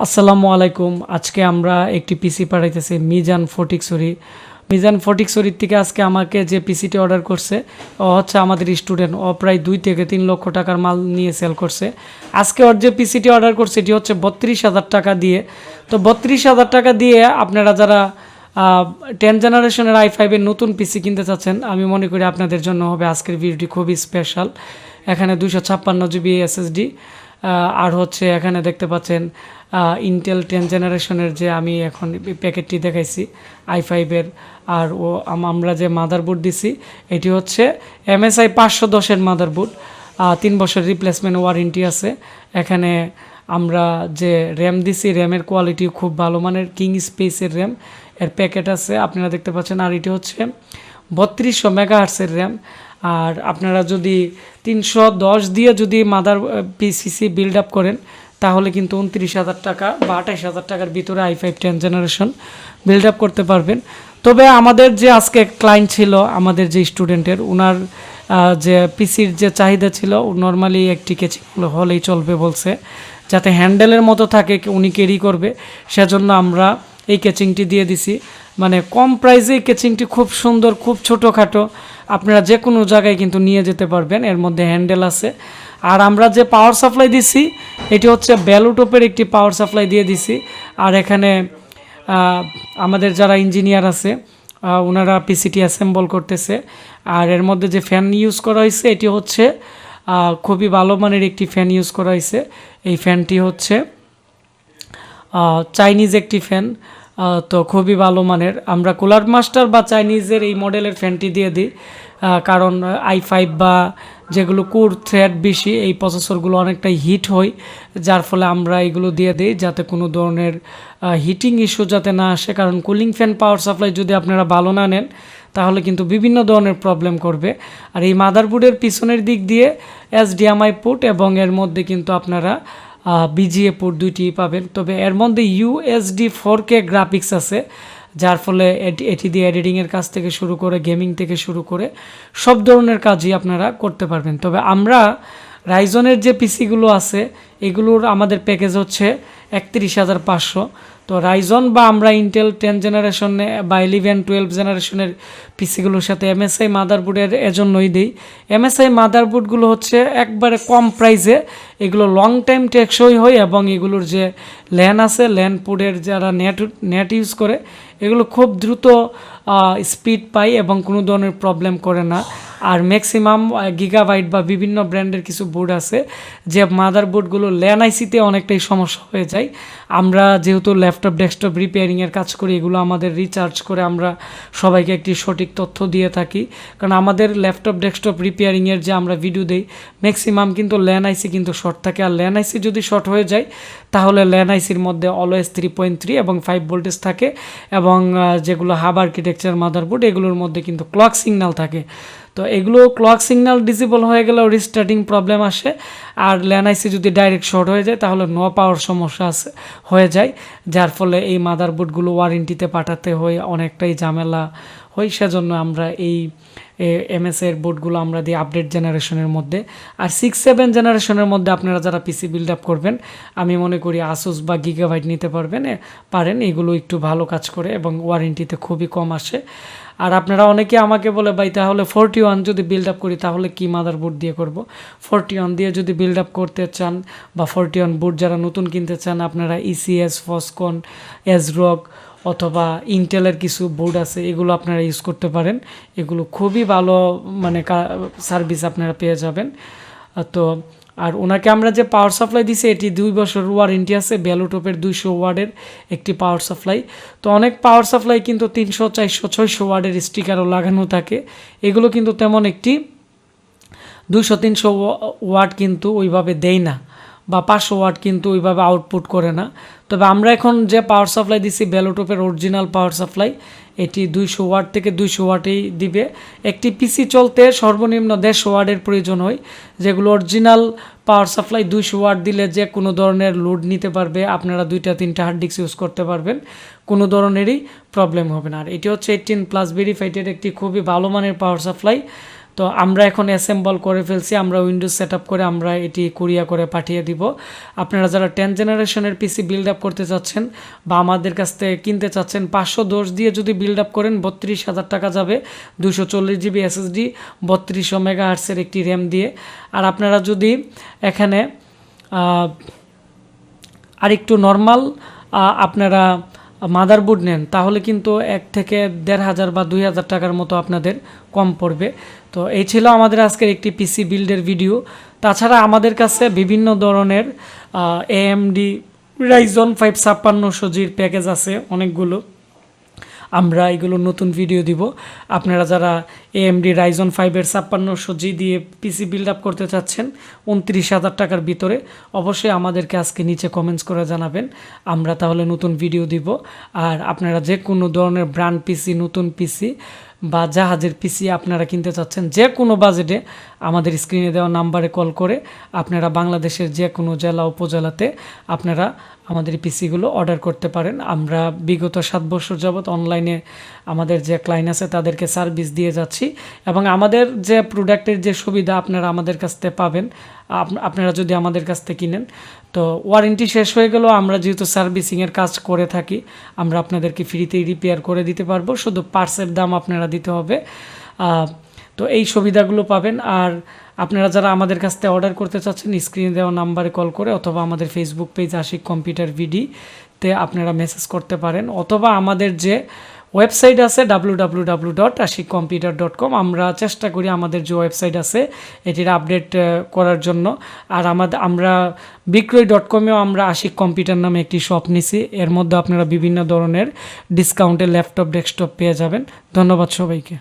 আসসালামু আলাইকুম। আজকে আমরা একটি পিসি পাঠাইতেছি মিজান ফটিক সরি। মিজান ফটিক সরির থেকে আজকে আমাকে যে পিসিটি অর্ডার করছে ও হচ্ছে আমাদের স্টুডেন্ট। ও প্রায় 2 থেকে 3 লক্ষ টাকার মাল নিয়ে সেল করছে। আজকে ওর যে পিসিটি অর্ডার করছে এটি হচ্ছে 32,000 টাকা দিয়ে। তো 32,000 টাকা দিয়ে আপনারা যারা 10 জেনারেশনের i5-এর নতুন পিসি কিনতে চাচ্ছেন, আমি মনে করি আপনাদের জন্য হবে আজকের ভিডিওটি খুবই স্পেশাল। এখানে 256 জিবি এসএসডি, আর হচ্ছে এখানে দেখতে পাচ্ছেন ইন্টেল 10 জেনারেশনের যে আমি এখন প্যাকেটটি দেখাইছি i5-এর। আর আমরা যে মাদারবোর্ড দিছি এটি হচ্ছে MSI 510-এর মাদারবোর্ড। 3 বছর রিপ্লেসমেন্ট ওয়ারেন্টি আছে। এখানে আমরা যে র্যাম দিছি, র্যামের কোয়ালিটি খুব ভালো মানের, কিং স্পেসের র্যাম এর প্যাকেট আছে আপনারা দেখতে পাচ্ছেন। আর এটি হচ্ছে 3200 মেগাহার্টসের র্যাম। আর আপনারা যদি 310 দিয়ে যদি পিসিসি বিল্ড আপ করেন তাহলে কিন্তু 29,000 টাকা বা 28,000 টাকার ভিতরে i5 10 জেনারেশন বিল্ড আপ করতে পারবেন। তবে আমাদের যে আজকে ক্লায়েন্ট ছিল, আমাদের যে স্টুডেন্টের, ওনার যে পিসির যে চাহিদা ছিল, নর্মালি একটি কেচিং হলেই চলবে বলছে, যাতে হ্যান্ডেলের মতো থাকে, উনি ক্যারি করবে, সেজন্য আমরা এই কেচিংটি দিয়ে দিছি। মানে কম প্রাইসে কেচিংটি খুব সুন্দর, খুব ছোটোখাটো, আপনারা যে কোনো জায়গায় কিন্তু নিয়ে যেতে পারবেন। এর মধ্যে হ্যান্ডেল আছে। আর আমরা যে পাওয়ার সাপ্লাই দিছি এটি হচ্ছে ব্যালুটপের একটি পাওয়ার সাপ্লাই দিয়ে দিছি। আর এখানে আমাদের যারা ইঞ্জিনিয়ার আছে ওনারা পিসিটি অ্যাসেম্বল করতেছে। আর এর মধ্যে যে ফ্যান ইউজ করা হয়েছে এটি হচ্ছে খুবই ভালো মানের একটি ফ্যান ইউজ করা হয়েছে। এই ফ্যানটি হচ্ছে চাইনিজ একটি ফ্যান, তো খুবই ভালো মানের। আমরা কুলার মাস্টার বা চাইনিজের এই মডেলের ফ্যানটি দিয়ে দিই, কারণ i5 বা যেগুলো কোর থ্রেড বেশি, এই প্রসেসরগুলো অনেকটাই হিট হয়, যার ফলে আমরা এগুলো দিয়ে দিই যাতে কোনো ধরনের হিটিং ইস্যু যাতে না আসে। কারণ কুলিং ফ্যান পাওয়ার সাপ্লাই যদি আপনারা ভালো না নেন তাহলে কিন্তু বিভিন্ন ধরনের প্রবলেম করবে। আর এই মাদারবোর্ডের পিছনের দিক দিয়ে HDMI পোর্ট এবং এর মধ্যে কিন্তু আপনারা বিজিএ পোর্ট দুইটি পাবেন। তবে এর মধ্যে USD 4K গ্রাফিক্স আছে, যার ফলে এটি দিয়ে এডিটিংয়ের কাজ থেকে শুরু করে গেমিং থেকে শুরু করে সব ধরনের কাজই আপনারা করতে পারবেন। তবে আমরা রাইজনের যে পিসিগুলো আছে এগুলোর আমাদের প্যাকেজ হচ্ছে 31,500। তো রাইজন বা আমরা ইন্টেল 10 জেনারেশনে বা 11-12 জেনারেশনের পিসিগুলোর সাথে MSI মাদারবোর্ডের এজন্যই দিই। MSI মাদারবোর্ডগুলো হচ্ছে একবারে কম প্রাইসে, এগুলো লং টাইম টেকসই হয় এবং এগুলোর যে ল্যান আছে, ল্যান পোর্টের যারা নেট ইউজ করে এগুলো খুব দ্রুত স্পিড পায় এবং কোনো ধরনের প্রবলেম করে না। আর ম্যাক্সিমাম গিগাবাইট বা বিভিন্ন ব্র্যান্ডের কিছু বোর্ড আছে যে মাদারবোর্ডগুলো ল্যান আইসিতে অনেকটাই সমস্যা হয়ে যায়। আমরা যেহেতু ল্যাপটপ ডেস্কটপ রিপেয়ারিংয়ের কাজ করি, এগুলো আমাদের রিচার্জ করে আমরা সবাইকে একটি সঠিক তথ্য দিয়ে থাকি। কারণ আমাদের ল্যাপটপ ডেস্কটপ রিপেয়ারিংয়ের যে আমরা ভিডিও দিই ম্যাক্সিমাম কিন্তু ল্যান আইসি কিন্তু শর্ট থাকে। আর ল্যান আইসি যদি শর্ট হয়ে যায় তাহলে ল্যান আইসির মধ্যে অলওয়েজ 3.3 এবং 5 ভোল্টেজ থাকে, এবং যেগুলো হাব আর্কিটেকচার মাদারবোর্ড এগুলোর মধ্যে কিন্তু ক্লক সিগন্যাল থাকে। তো এগুলো ক্লক সিগন্যাল ডিসেবল হয়ে গেলেও রিস্টার্টিং প্রবলেম আসে। আর ল্যান আইসি যদি ডাইরেক্ট শর্ট হয়ে যায় তাহলে নো পাওয়ার সমস্যা হয়ে যায়, যার ফলে এই মাদারবোর্ডগুলো ওয়ারেন্টিতে পাঠাতে হয়, অনেকটাই ঝামেলা হয়। সেজন্য আমরা এই MSI-এর বোর্ডগুলো আমরা দিই আপডেট জেনারেশনের মধ্যে। আর 6-7 জেনারেশনের মধ্যে আপনারা যারা পিসি বিল্ড আপ করবেন আমি মনে করি আসুস বা গিগাবাইট নিতে পারেন। এগুলো একটু ভালো কাজ করে এবং ওয়ারেন্টিতে খুবই কম আসে। আর আপনারা অনেকে আমাকে বলে ভাই তাহলে 41 যদি বিল্ড আপ করি তাহলে কি মাদারবোর্ড দিয়ে করব। 41 দিয়ে যদি বিল্ড আপ করতে চান বা 41 বোর্ড যারা নতুন কিনতে চান, আপনারা ECS, ফসকন, এজরক অথবা ইন্টেলের কিছু বোর্ড আছে, এগুলো আপনারা ইউজ করতে পারেন। এগুলো খুবই ভালো মানে সার্ভিস আপনারা পেয়ে যাবেন। তো আর ওনাকে আমরা যে পাওয়ার সাপ্লাই দিছি এটি 2 বছর ওয়ারেন্টি আছে, ব্যালুটপের 200 ওয়ার্ডের একটি পাওয়ার সাপ্লাই। তো অনেক পাওয়ার সাপ্লাই কিন্তু 300, 400, 600 ওয়ার্ডের স্টিকারও লাগানো থাকে। এগুলো কিন্তু তেমন একটি 200-300 ওয়াট কিন্তু ওইভাবে দেয় না, বা 500 ওয়াট কিন্তু ওইভাবে আউটপুট করে না। তবে আমরা এখন যে পাওয়ার সাপ্লাই দিছি ব্যালুটপের অরিজিনাল পাওয়ার সাপ্লাই, এটি 200 ওয়াট থেকে 200 ওয়াটেই দিবে। একটি পিসি চলতে সর্বনিম্ন 150 ওয়াটের প্রয়োজন হয়, যেগুলো অরিজিনাল পাওয়ার সাপ্লাই 200 ওয়াট দিলে যে কোনো ধরনের লোড নিতে পারবে, আপনারা 2-3টা হার্ড ডিস্ক ইউজ করতে পারবেন, কোনো ধরনেরই প্রবলেম হবে না। আর এটি হচ্ছে 18+ ভেরিফাইডের একটি খুবই ভালো মানের পাওয়ার সাপ্লাই, তো আমরা এখন অ্যাসেম্বল করে ফেলছি, আমরা উইন্ডোজ সেট আপ করে আমরা এটি কুরিয়ার করে পাঠিয়ে দিব। আপনারা যারা 10 জেনারেশনের পিসি বিল্ড আপ করতে চাচ্ছেন বা আমাদের কাছ থেকে কিনতে চাচ্ছেন, 510 দিয়ে যদি বিল্ড আপ করেন 32,000 টাকা যাবে, 240 জিবি এসএসডি, 3200 মেগাহার্টসের একটি র্যাম দিয়ে। আর আপনারা যদি এখানে আরেকটু নর্মাল আপনারা মাদারবোর্ড নেন তাহলে কিন্তু 1 থেকে 1,500 বা 2,000 টাকার মতো আপনাদের কম পড়বে। তো এই ছিল আমাদের আজকের একটি পিসি বিল্ডের ভিডিও। তাছাড়া আমাদের কাছে বিভিন্ন ধরনের AMD Ryzen 5 5600G'র প্যাকেজ আছে অনেকগুলো, আমরা এগুলো নতুন ভিডিও দিব। আপনারা যারা AMD Ryzen 5-এর 5600G দিয়ে পিসি বিল্ড আপ করতে চাচ্ছেন 29,000 টাকার ভিতরে, অবশ্যই আমাদেরকে আজকে নিচে কমেন্টস করে জানাবেন, আমরা তাহলে নতুন ভিডিও দিব। আর আপনারা যে কোনো ধরনের ব্র্যান্ড পিসি, নতুন পিসি বা জাহাজের পিসি আপনারা কিনতে চাচ্ছেন, যে কোনো বাজেটে আমাদের স্ক্রিনে দেওয়া নাম্বারে কল করে আপনারা বাংলাদেশের যে কোনো জেলা উপজেলাতে আপনারা আমাদের পিসিগুলো অর্ডার করতে পারেন। আমরা বিগত 7 বছর যাবৎ অনলাইনে আমাদের যে ক্লায়েন্ট আছে তাদেরকে সার্ভিস দিয়ে যাচ্ছি, এবং আমাদের যে প্রোডাক্টের যে সুবিধা আপনারা আমাদের কাছ থেকে পাবেন, আপনারা যদি আমাদের কাছ থেকে কিনেন তো ওয়ারেন্টি শেষ হয়ে গেলেও আমরা যেহেতু সার্ভিসিংয়ের কাজ করে থাকি, আমরা আপনাদেরকে ফ্রিতেই রিপেয়ার করে দিতে পারবো, শুধু পার্টসের দাম আপনারা দিতে হবে। তো এই সুবিধাগুলো পাবেন। আর আপনারা যারা আমাদের কাছ থেকে অর্ডার করতে চাচ্ছেন স্ক্রিনে দেওয়া নাম্বারে কল করে অথবা আমাদের ফেসবুক পেজ আশিক কম্পিউটার ভিডিতে আপনারা মেসেজ করতে পারেন, অথবা আমাদের যে ওয়েবসাইট আছে www.ashikcomputer.com, আমরা চেষ্টা করি আমাদের যে ওয়েবসাইট আছে এটির আপডেট করার জন্য। আর আমরা বিক্রয়.com-এও আমরা আশিক কম্পিউটার নামে একটি শপ নিছি, এর মধ্যে আপনারা বিভিন্ন ধরনের ডিসকাউন্টে ল্যাপটপ, ডেস্কটপ পেয়ে যাবেন। ধন্যবাদ সবাইকে।